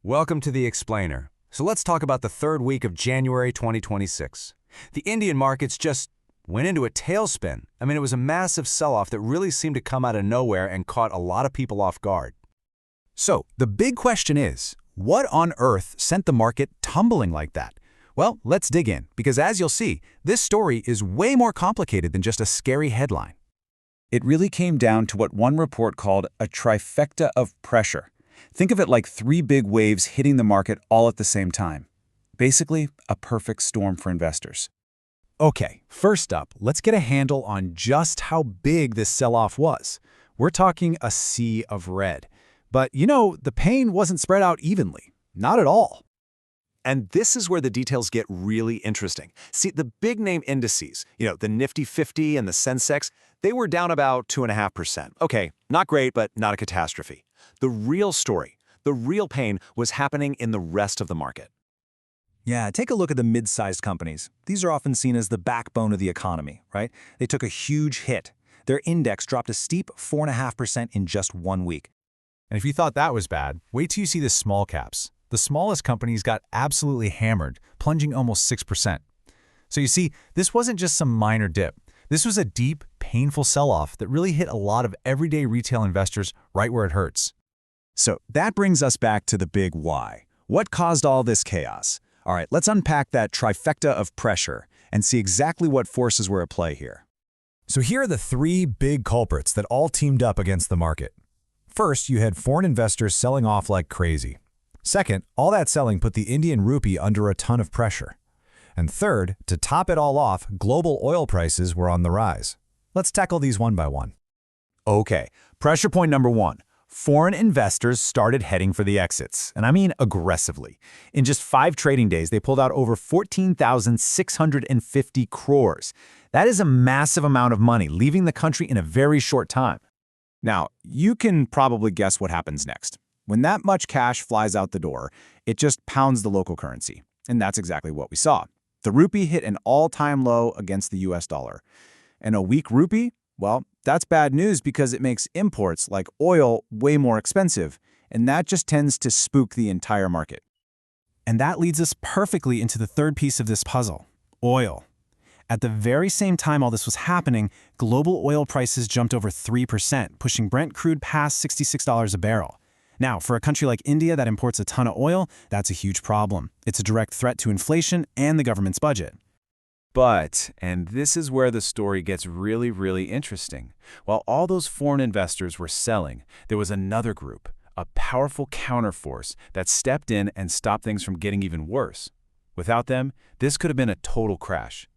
Welcome to The Explainer. So let's talk about the third week of January 2026. The Indian markets just went into a tailspin. It was a massive sell-off that really seemed to come out of nowhere and caught a lot of people off guard. So, the big question is, what on earth sent the market tumbling like that? Well, let's dig in, because as you'll see, this story is way more complicated than just a scary headline. It really came down to what one report called a trifecta of pressure. Think of it like three big waves hitting the market all at the same time. Basically, a perfect storm for investors. Okay, first up, let's get a handle on just how big this sell-off was. We're talking a sea of red. But, the pain wasn't spread out evenly. Not at all. And this is where the details get really interesting. See, the big-name indices, the Nifty 50 and the Sensex, they were down about 2.5%. Okay, not great, but not a catastrophe. The real story, the real pain, was happening in the rest of the market. Yeah, take a look at the mid-sized companies. These are often seen as the backbone of the economy, right? They took a huge hit. Their index dropped a steep 4.5% in just 1 week. And if you thought that was bad, wait till you see the small caps. The smallest companies got absolutely hammered, plunging almost 6%. So you see, this wasn't just some minor dip. This was a deep, painful sell-off that really hit a lot of everyday retail investors right where it hurts. So that brings us back to the big why. What caused all this chaos? All right, let's unpack that trifecta of pressure and see exactly what forces were at play here. So here are the three big culprits that all teamed up against the market. First, you had foreign investors selling off like crazy. Second, all that selling put the Indian rupee under a ton of pressure. And third, to top it all off, global oil prices were on the rise. Let's tackle these one by one. Okay, pressure point number one. Foreign investors started heading for the exits, and I mean aggressively. In just 5 trading days, they pulled out over 14,650 crores. That is a massive amount of money, leaving the country in a very short time. Now, you can probably guess what happens next. When that much cash flies out the door, it just pounds the local currency. And that's exactly what we saw. The rupee hit an all-time low against the US dollar. And a weak rupee? Well, that's bad news because it makes imports like oil way more expensive, and that just tends to spook the entire market. And that leads us perfectly into the third piece of this puzzle, oil. At the very same time all this was happening, global oil prices jumped over 3%, pushing Brent crude past $66 a barrel. Now, for a country like India that imports a ton of oil, that's a huge problem. It's a direct threat to inflation and the government's budget. But, and this is where the story gets really, really interesting, while all those foreign investors were selling, there was another group, a powerful counterforce that stepped in and stopped things from getting even worse. Without them, this could have been a total crash.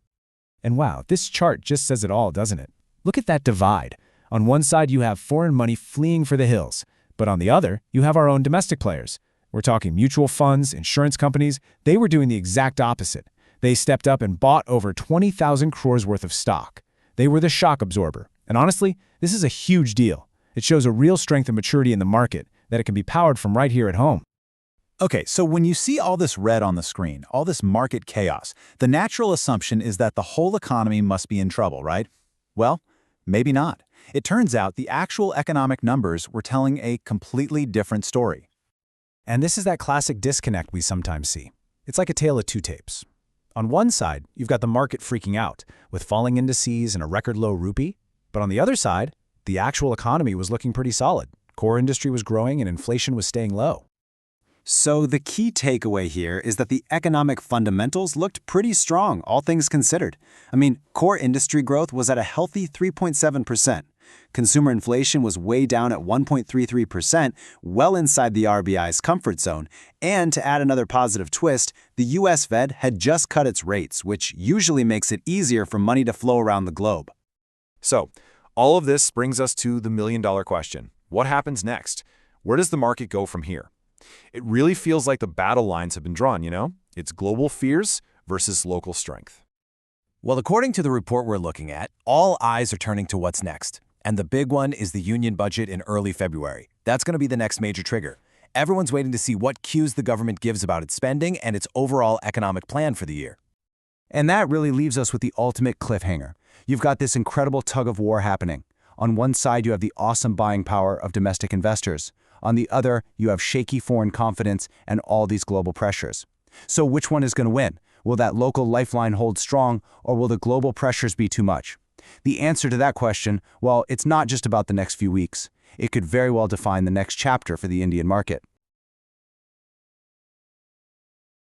And wow, this chart just says it all, doesn't it? Look at that divide. On one side, you have foreign money fleeing for the hills, but on the other, you have our own domestic players. We're talking mutual funds, insurance companies. They were doing the exact opposite. They stepped up and bought over 20,000 crores worth of stock. They were the shock absorber. And honestly, this is a huge deal. It shows a real strength and maturity in the market, that it can be powered from right here at home. Okay, so when you see all this red on the screen, all this market chaos, the natural assumption is that the whole economy must be in trouble, right? Well, maybe not. It turns out the actual economic numbers were telling a completely different story. And this is that classic disconnect we sometimes see. It's like a tale of two tapes. On one side, you've got the market freaking out, with falling indices and a record low rupee. But on the other side, the actual economy was looking pretty solid. Core industry was growing and inflation was staying low. So the key takeaway here is that the economic fundamentals looked pretty strong, all things considered. Core industry growth was at a healthy 3.7%. Consumer inflation was way down at 1.33%, well inside the RBI's comfort zone. And to add another positive twist, the US Fed had just cut its rates, which usually makes it easier for money to flow around the globe. So, all of this brings us to the million-dollar question. What happens next? Where does the market go from here? It really feels like the battle lines have been drawn, It's global fears versus local strength. Well, according to the report we're looking at, all eyes are turning to what's next. And the big one is the union budget in early February. That's going to be the next major trigger. Everyone's waiting to see what cues the government gives about its spending and its overall economic plan for the year. And that really leaves us with the ultimate cliffhanger. You've got this incredible tug of war happening. On one side, you have the awesome buying power of domestic investors. On the other, you have shaky foreign confidence and all these global pressures. So which one is going to win? Will that local lifeline hold strong, or will the global pressures be too much? The answer to that question, well, it's not just about the next few weeks. It could very well define the next chapter for the Indian market.